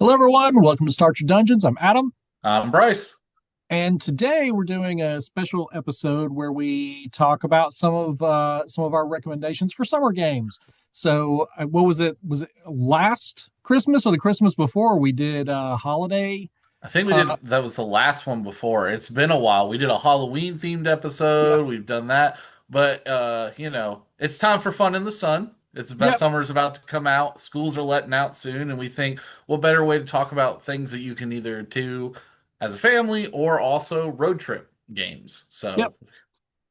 Hello, everyone. Welcome to Start Your Dungeons. I'm Adam, Bryce. and today we're doing a special episode where we talk about some of our recommendations for summer games. So, what was it? Was it last Christmas or the Christmas before we did holiday? I think we Uh, did that was the last one before. It's been a while. We did a Halloween themed yep, episode. We've done that. But it's time for fun in the sun. It's about yep. summer's about to come out. Schools are letting out soon, and we think what better way to talk about things that you can either do as a family or also road trip games. Yep.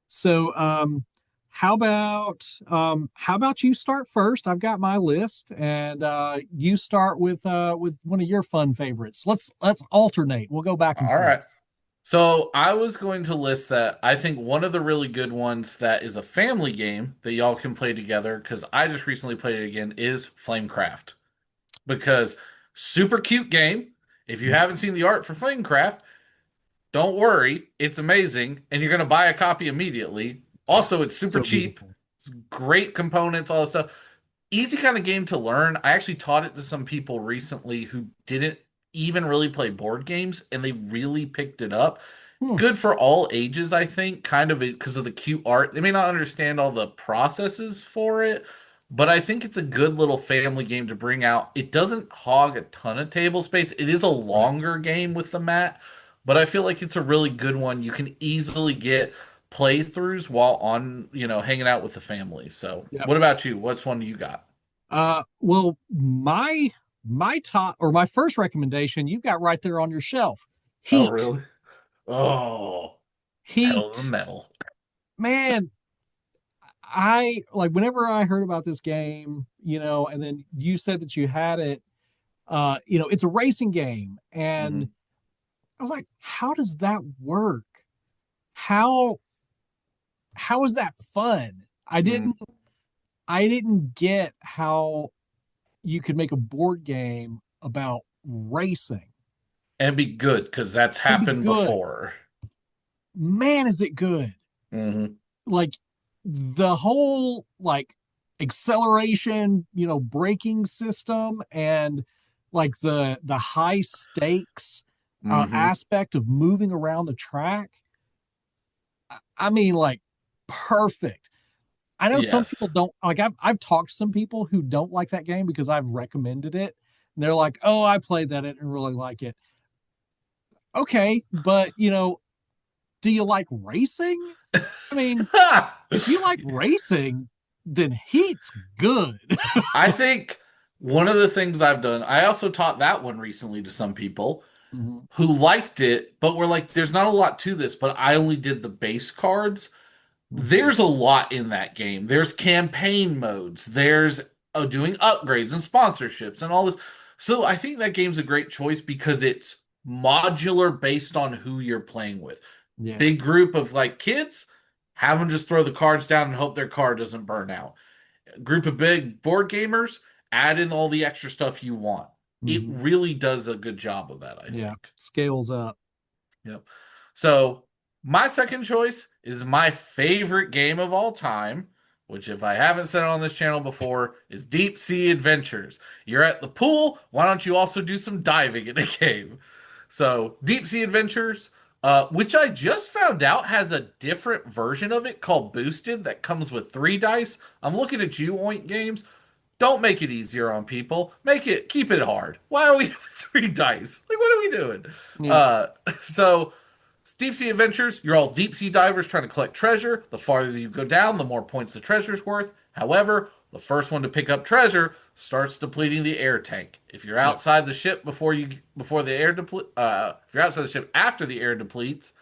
So, So, how about you start first? I've got my list, and you start with one of your fun favorites. Let's alternate. We'll go back and all forth. right. So I was going to list that I think one of the really good ones that is a family game that y'all can play together because I just recently played it again is Flamecraft. Because super cute game. If you Yep. haven't seen the art for Flamecraft, don't worry, it's amazing and you're going to buy a copy immediately. Also, it's super So cheap. beautiful. It's great components, all this stuff. Easy kind of game to learn. I actually taught it to some people recently who didn't even really play board games and they really picked it up. Hmm. Good for all ages, I think, kind of because of the cute art. They may not understand all the processes for it, but I think it's a good little family game to bring out. It doesn't hog a ton of table space. It is a Right. longer game with the mat, but I feel like it's a really good one. You can easily get playthroughs while hanging out with the family. So, Yep. what about you? What's one you got? Well, my top or my first recommendation you've got right there on your shelf. Oh, Heat. really? Oh, pedal to the Heat. metal. Man, I like whenever I heard about this game, and then you said that you had it, it's a racing game. And Hmm. I was like, how does that work? How how is that fun? I didn't get how you could make a board game about racing And be good because that's and be happened good. before. Man, is it good. Hmm. Like the whole like acceleration, braking system and like the high stakes Hmm. aspect of moving around the track. I mean, like perfect. I know some people Yes. don't like. I've talked to some people who don't like that game because I've recommended it. And they're like, "Oh, I played that and really like it." Okay, but do you like racing? I mean, if you like racing, then Heat's good. I think one of the things I've done, I also taught that one recently to some people Mhm. who liked it, but were like, there's not a lot to this, but I only did the base cards. Mhm. There's a lot in that game. There's campaign modes, there's doing upgrades and sponsorships and all this. So I think that game's a great choice because it's modular based on who you're playing with. Yeah. Big group of like kids, have them just throw the cards down and hope their card doesn't burn out. Group of big board gamers, add in all the extra stuff you want. It Mhm. really does a good job of that, I Yeah. think. Scales up. Yep. So my second choice is my favorite game of all time, which if I haven't said it on this channel before, is Deep Sea Adventures. You're at the pool, why don't you also do some diving in a game? So Deep Sea Adventures, which I just found out has a different version of it called Boosted that comes with 3 dice. I'm looking at you, Oink Games. Don't make it easier on people. Keep it hard. Why are we having 3 dice? Like, what are we doing? Yeah. Uh, so Deep Sea Adventures, you're all deep sea divers trying to collect treasure. The farther you go down, the more points the treasure's worth. However, the first one to pick up treasure starts depleting the air tank. If you're Yep. outside the ship before the air deplete, if you're outside the ship after the air depletes,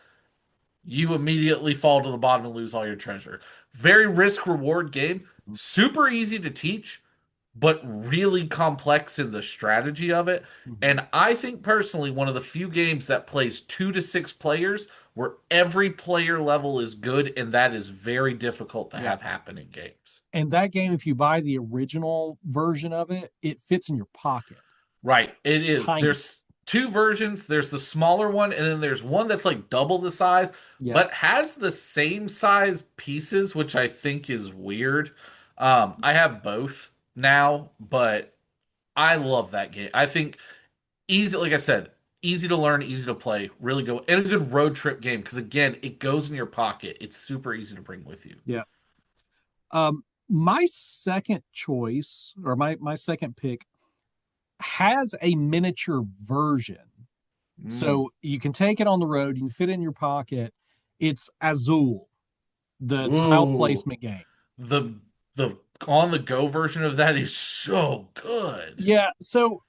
you immediately fall to the bottom and lose all your treasure. Very risk reward game. Super easy to teach, but really complex in the strategy of it. Mhm. And I think personally, one of the few games that plays 2 to 6 players where every player level is good, and that is very difficult to Yeah. have happen in games. And that game, if you buy the original version of it, it fits in your pocket. Right, it is. Tiny. There's 2 versions. There's the smaller one, and then there's one that's like double the size, Yep. but has the same size pieces, which I think is weird. I have both now, but I love that game. I think easy, like I said, easy to learn, easy to play, really good, and a good road trip game because again, it goes in your pocket. It's super easy to bring with you. Yeah. My second choice, or my second pick, has a miniature version. Mm. So you can take it on the road, you can fit it in your pocket. It's Azul, the tile Ooh, placement game. the the on the go version of that is so good. Yeah, so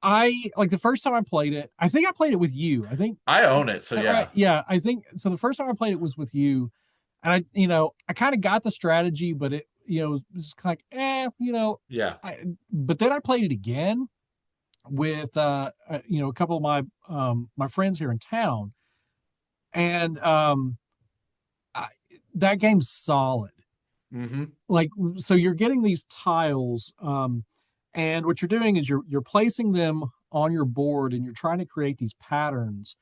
I like the first time I played it, I think I played it with you. I think I is own it, so that right? yeah, Yeah, I think so. The first time I played it was with you, and I kind of got the strategy, but it was just like, yeah. but then I played it again with a couple of my friends here in town, and I, that game's solid. Hmm. Like, so you're getting these tiles, and what you're doing is you're placing them on your board, and you're trying to create these patterns.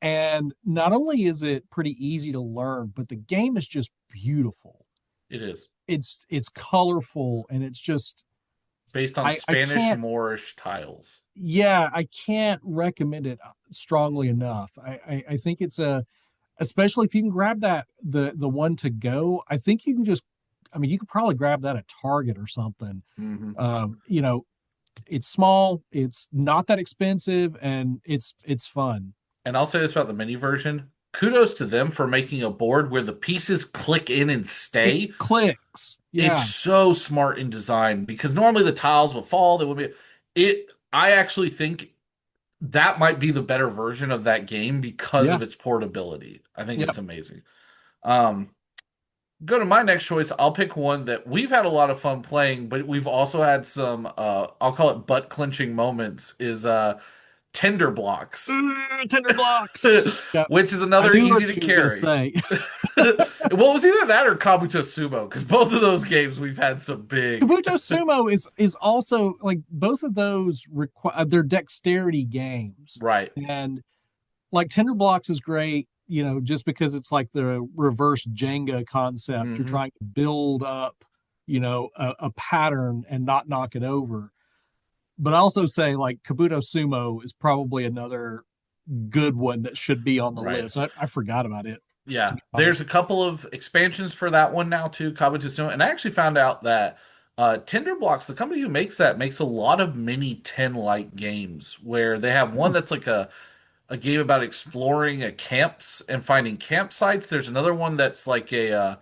And not only is it pretty easy to learn, but the game is just beautiful. It is It's colorful, and it's just based on I Spanish can't Moorish tiles. yeah, I can't recommend it strongly enough. I think it's a especially if you can grab that the one to go. I think you can just I mean you could probably grab that at Target or something. Hmm. Um, you know, it's small, it's not that expensive, and it's fun. And I'll say this about the mini version. Kudos to them for making a board where the pieces click in and It stay. clicks. It's Yeah. so smart in design because normally the tiles will fall. They will be it. I actually think that might be the better version of that game because Yeah. of its portability. I think Yep. it's amazing. Um, Go to my next choice. I'll pick one that we've had a lot of fun playing, but we've also had some I'll call it butt clenching moments. Is Tender Blocks, Tender blocks. Yeah. which is I another knew easy what to you were gonna carry. say. Well, it was either that or Kabuto Sumo because both of those games we've had some big. Kabuto Sumo is also like both of those require they're dexterity games. Right. And like Tender Blocks is great, just because it's like the reverse Jenga concept. You're Hmm. trying to build up, a pattern and not knock it over. But I also say like Kabuto Sumo is probably another good one that should be on the Right. list. I forgot about it, to Yeah. be There's honest. a couple of expansions for that one now too, Kabuto Sumo, and I actually found out that Tender Blocks, the company who makes that, makes a lot of mini 10 like games where they have one Hmm. that's like a game about exploring a camps and finding campsites. There's another one that's like a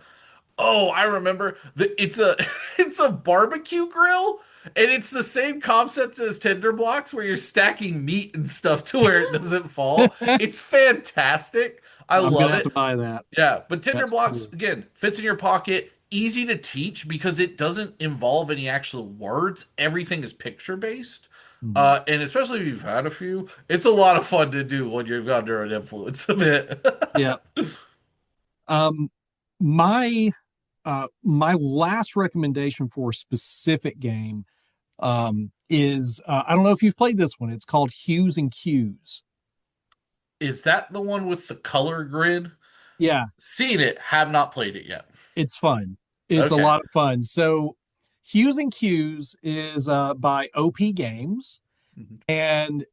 oh, I remember. It's a it's a barbecue grill, and it's the same concept as Tender Blocks, where you're stacking meat and stuff to where it doesn't fall. It's fantastic. I I'm gonna love have to it. buy that. Yeah, but Tender That's Blocks cool. again fits in your pocket, easy to teach because it doesn't involve any actual words. Everything is picture based. Mhm. And especially if you've had a few, it's a lot of fun to do when you're under an influence of it. Yeah. Um, my my last recommendation for a specific game is I don't know if you've played this one. It's called Hues and Cues. Is that the one with the color grid? Yeah, Seen it, have not played it yet. it's fun. It's a Okay. lot of fun. So Hues and Cues is by OP Games, Mhm. and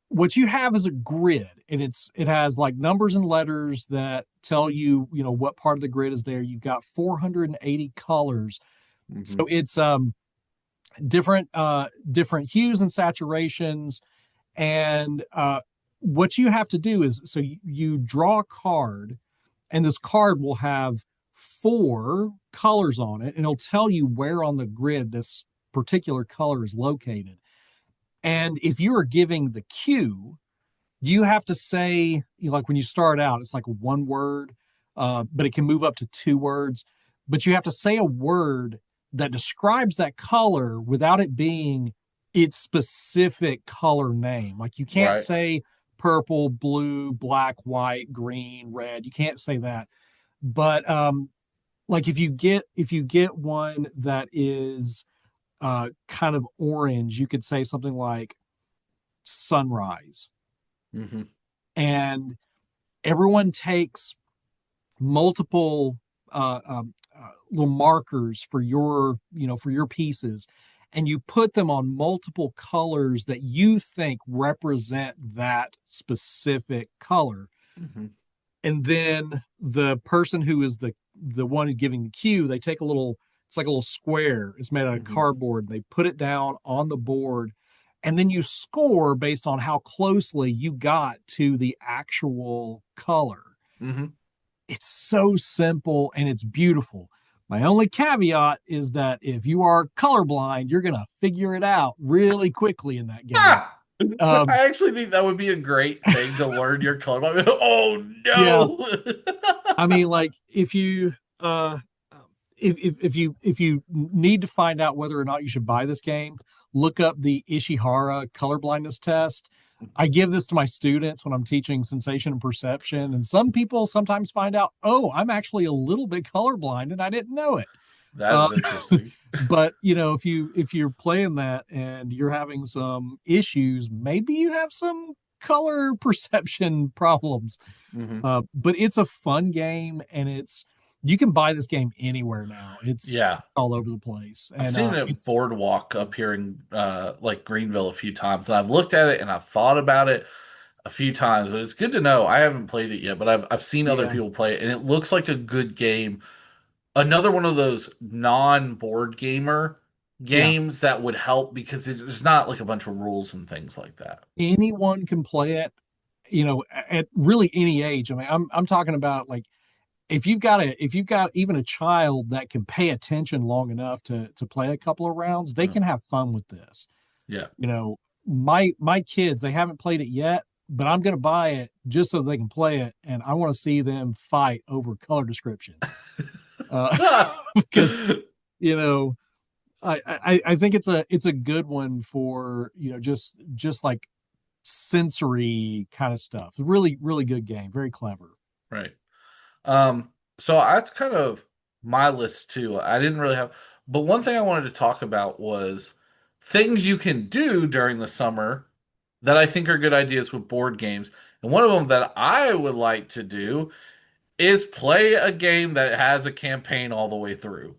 what you have is a grid, and it has like numbers and letters that tell you what part of the grid is there. You've got 480 colors, Mhm. so it's different hues and saturations. And what you have to do is so you draw a card, and this card will have four colors on it, and it'll tell you where on the grid this particular color is located. And if you are giving the cue, you have to say, like when you start out, it's like one word, but it can move up to two words. But you have to say a word that describes that color without it being its specific color name. Like you can't Right. say purple, blue, black, white, green, red. You can't say that. But like if you get one that is kind of orange, you could say something like sunrise. Hmm. And everyone takes multiple little markers for your pieces, and you put them on multiple colors that you think represent that specific color. Mhm. And then the person who is the one who's giving the cue, they take a little, it's like a little square, it's made out of Mhm. cardboard, they put it down on the board, and then you score based on how closely you got to the actual color. Mhm. It's so simple and it's beautiful. My only caveat is that if you are colorblind, you're going to figure it out really quickly in that game. Ah! Um, I actually think that would be a great thing to learn your color. Oh yeah, no! I mean, like uh, if you need to find out whether or not you should buy this game, look up the Ishihara color blindness test. I give this to my students when I'm teaching sensation and perception, and some people sometimes find out, oh, I'm actually a little bit colorblind and I didn't know it. That Uh, is interesting. but if you're playing that and you're having some issues, maybe you have some color perception problems. Hmm. But it's a fun game, and it's you can buy this game anywhere now. It's Yeah, all over the place, I've and seen it at it's Boardwalk up here in like Greenville a few times, and I've looked at it and I've thought about it a few times. But it's good to know. I haven't played it yet, but I've seen other yeah, people play it, and it looks like a good game. Another one of those non-board gamer yeah. games that would help because there's not like a bunch of rules and things like that. Anyone can play it. At really any age. I mean, I'm talking about like if you've got even a child that can pay attention long enough to play a couple of rounds, they Uh, can have fun with this. yeah. You know, my kids, they haven't played it yet, but I'm going to buy it just so they can play it, and I want to see them fight over color descriptions. Uh, because you know, I think it's a good one for just like sensory kind of stuff. Really really good game, very clever. Right. So that's kind of my list too. I didn't really have, but one thing I wanted to talk about was things you can do during the summer that I think are good ideas with board games. And one of them that I would like to do is play a game that has a campaign all the way through.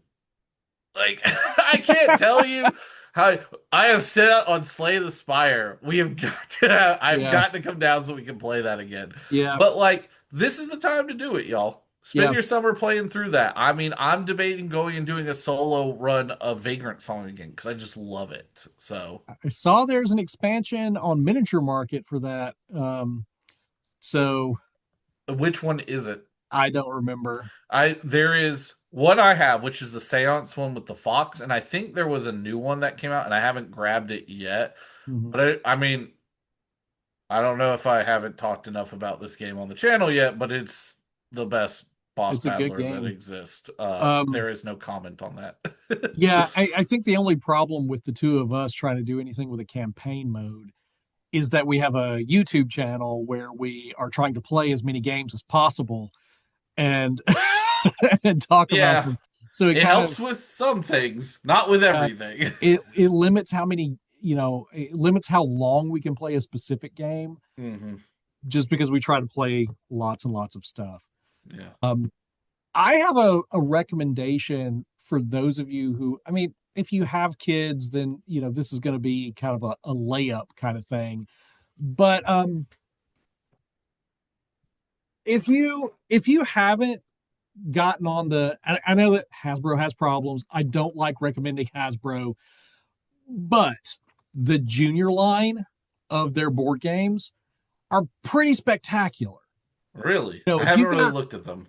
Like I can't tell you how I have set on Slay the Spire. We have got to I've Yeah, got to come down so we can play that again. yeah, But like this is the time to do it, y'all. Spend yeah. your summer playing through that. I mean, I'm debating going and doing a solo run of Vagrant Song again because I just love it. So, I saw there's an expansion on Miniature Market for that. So which one is it? I don't remember. I there is one I have, which is the Seance one with the fox, and I think there was a new one that came out, and I haven't grabbed it yet. Mhm. But I mean, I don't know if I haven't talked enough about this game on the channel yet, but it's the best boss It's a good battler that game. exists. Um, There is no comment on that. yeah, I think the only problem with the two of us trying to do anything with a campaign mode is that we have a YouTube channel where we are trying to play as many games as possible and and talk about Yeah, them. So it it kind of helps with some things, not with uh, everything. it limits how many it limits how long we can play a specific game Hmm. just because we try to play lots and lots of stuff. Yeah. Um, I have a recommendation for those of you who, I mean, if you have kids, then this is going to be kind of a layup kind of thing. But if you haven't gotten on I know that Hasbro has problems. I don't like recommending Hasbro, but the junior line of their board games are pretty spectacular. Really? I If haven't you've really got looked at them.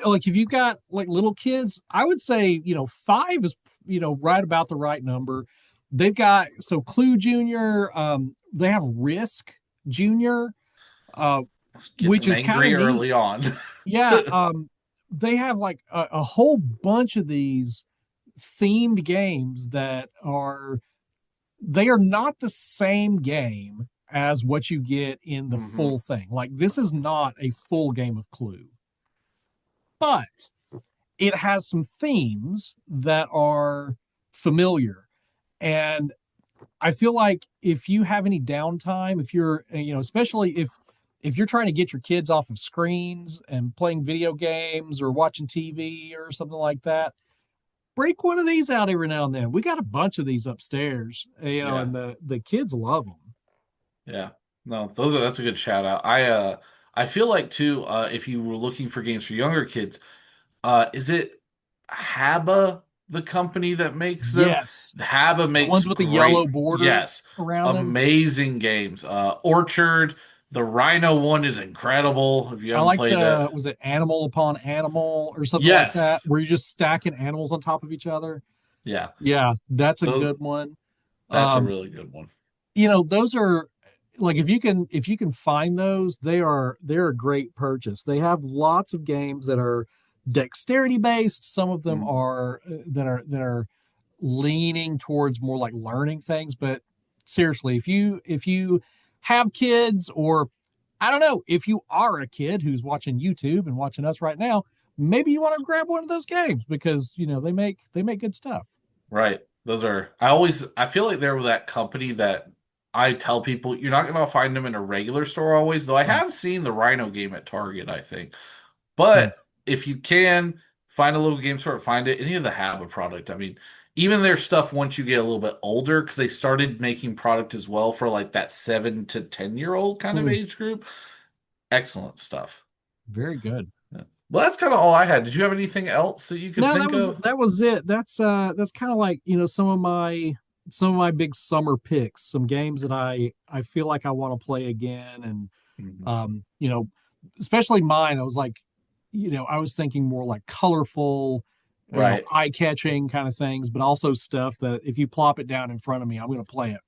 like if you've got like little kids, I would say, five is, right about the right number. They've got so Clue Junior, they have Risk Junior, uh, I was which getting is kind of angry neat. early on. Yeah, they have like a whole bunch of these themed games that are they are not the same game as what you get in the Hmm. full thing. Like this is not a full game of Clue, but it has some themes that are familiar. And I feel like if you have any downtime, if you're, especially if you're trying to get your kids off of screens and playing video games or watching TV or something like that, break one of these out every now and then. We got a bunch of these upstairs, Yeah. and the kids love them. Yeah. No, that's a good shout out. I feel like too, if you were looking for games for younger kids, is it Haba the company that makes them? Yes, Haba the makes ones with the yellow great, border yes, around them. amazing games. Orchard, the Rhino one is incredible if you I haven't like played it. the was it Animal Upon Animal or something like that, Yes. where you're just stacking animals on top of each other. Yeah. Yeah, that's a Those good one. that's a Um, really good one. those are like if you can find those, they're a great purchase. They have lots of games that are dexterity based. Some of them Mm. are that are leaning towards more like learning things. But seriously, if you have kids, or I don't know, if you are a kid who's watching YouTube and watching us right now, maybe you want to grab one of those games because they make good stuff. Right. I feel like they're that company that I tell people you're not going to find them in a regular store always, though I Right. have seen the Rhino game at Target, I think. Hmm. But if you can find a little game store, find it. Any of the Haba product. I mean, even their stuff once you get a little bit older, because they started making product as well for like that 7 to 10 year old kind of Hmm. age group. Excellent stuff. Very good. Yeah. Well, that's kind of all I had. Did you have anything else that you could No, that think was of? that was it. That's kind of like, some of my big summer picks, some games that I feel like I want to play again. And Mhm. um, you know, especially mine, I was like, I was thinking more like colorful, Right. eye-catching kind of things, but also stuff that if you plop it down in front of me, I'm going to play it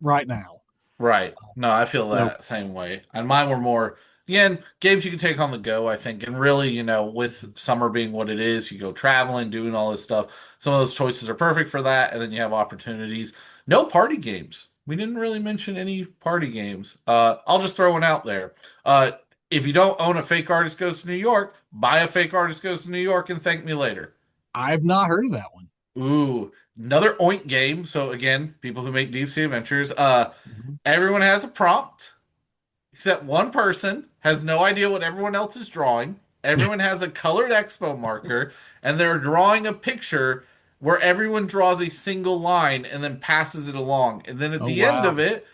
right now. Right. No, I feel So that same way. And mine were more, again, games you can take on the go, I think. And really, with summer being what it is, you go traveling, doing all this stuff. Some of those choices are perfect for that. And then you have opportunities. No party games. We didn't really mention any party games. I'll just throw one out there. Uh, if you don't own a Fake Artist Goes to New York, buy a Fake Artist Goes to New York and thank me later. I've not heard of that one. Ooh, another Oink game. So again, people who make Deep Sea Adventures, Mhm. everyone has a prompt. Except one person has no idea what everyone else is drawing. Everyone has a colored expo marker, and they're drawing a picture where everyone draws a single line and then passes it along. And then at Oh the end wow. of it,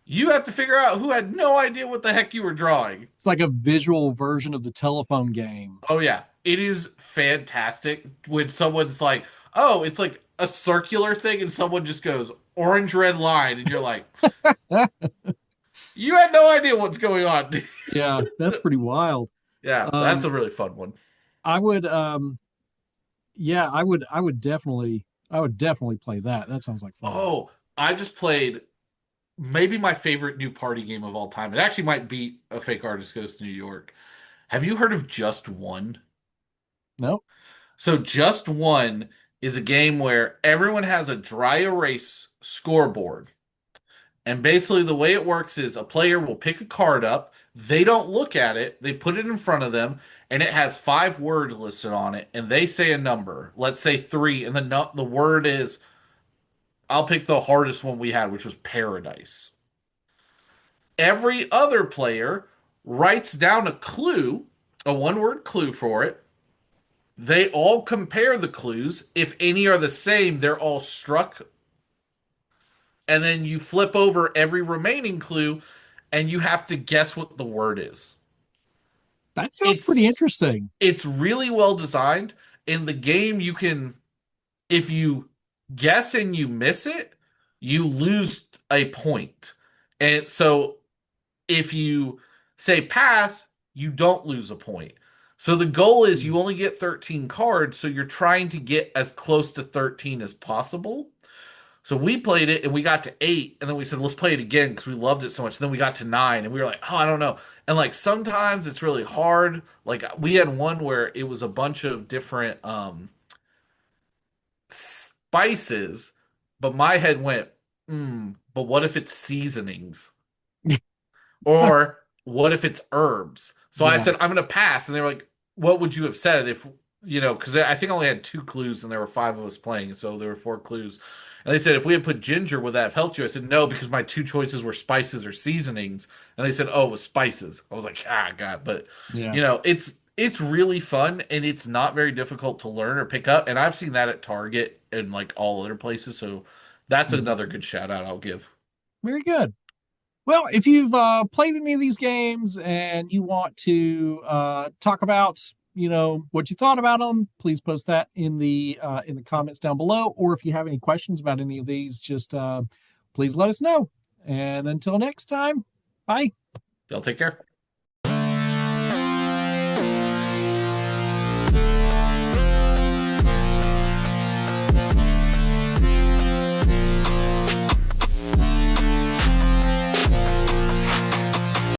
you have to figure out who had no idea what the heck you were drawing. It's like a visual version of the telephone game. Oh, yeah. It is fantastic when someone's like, oh, it's like a circular thing, and someone just goes, orange, red line. And you're like, you had no idea what's going on. Yeah, that's pretty wild. Yeah, that's Um, a really fun one. I would, yeah, I would definitely play that. That sounds like fun. Oh, I just played maybe my favorite new party game of all time. It actually might beat A Fake Artist Goes to New York. Have you heard of Just One? No. So, Just One is a game where everyone has a dry erase scoreboard. And basically, the way it works is a player will pick a card up. They don't look at it, they put it in front of them, and it has 5 words listed on it. And they say a number, let's say three, and the word is, I'll pick the hardest one we had, which was paradise. Every other player writes down a clue, a 1 word clue for it. They all compare the clues. If any are the same, they're all struck. And then you flip over every remaining clue and you have to guess what the word is. That sounds pretty It's interesting. it's really well designed. In the game, you can, if you guess and you miss it, you lose a point. And so if you say pass, you don't lose a point. So the goal is you only get 13 cards, so you're trying to get as close to 13 as possible. So we played it and we got to 8, and then we said, let's play it again because we loved it so much. And then we got to 9, and we were like, oh, I don't know. And like sometimes it's really hard. Like we had one where it was a bunch of different spices, but my head went, but what if it's seasonings? Or what if it's herbs? So I Yeah. said, I'm going to pass. And they were like, what would you have said if, because I think I only had 2 clues and there were 5 of us playing. So there were 4 clues. And they said, if we had put ginger, would that have helped you? I said, no, because my 2 choices were spices or seasonings. And they said, oh, it was spices. I was like, ah, God. But, Yeah. it's really fun and it's not very difficult to learn or pick up. And I've seen that at Target and like all other places. So that's Mhm. another good shout out I'll give. Very good. Well, if you've played any of these games and you want to talk about, what you thought about them, please post that in the comments down below. Or if you have any questions about any of these, just please let us know. And until next time, bye. Y'all take care.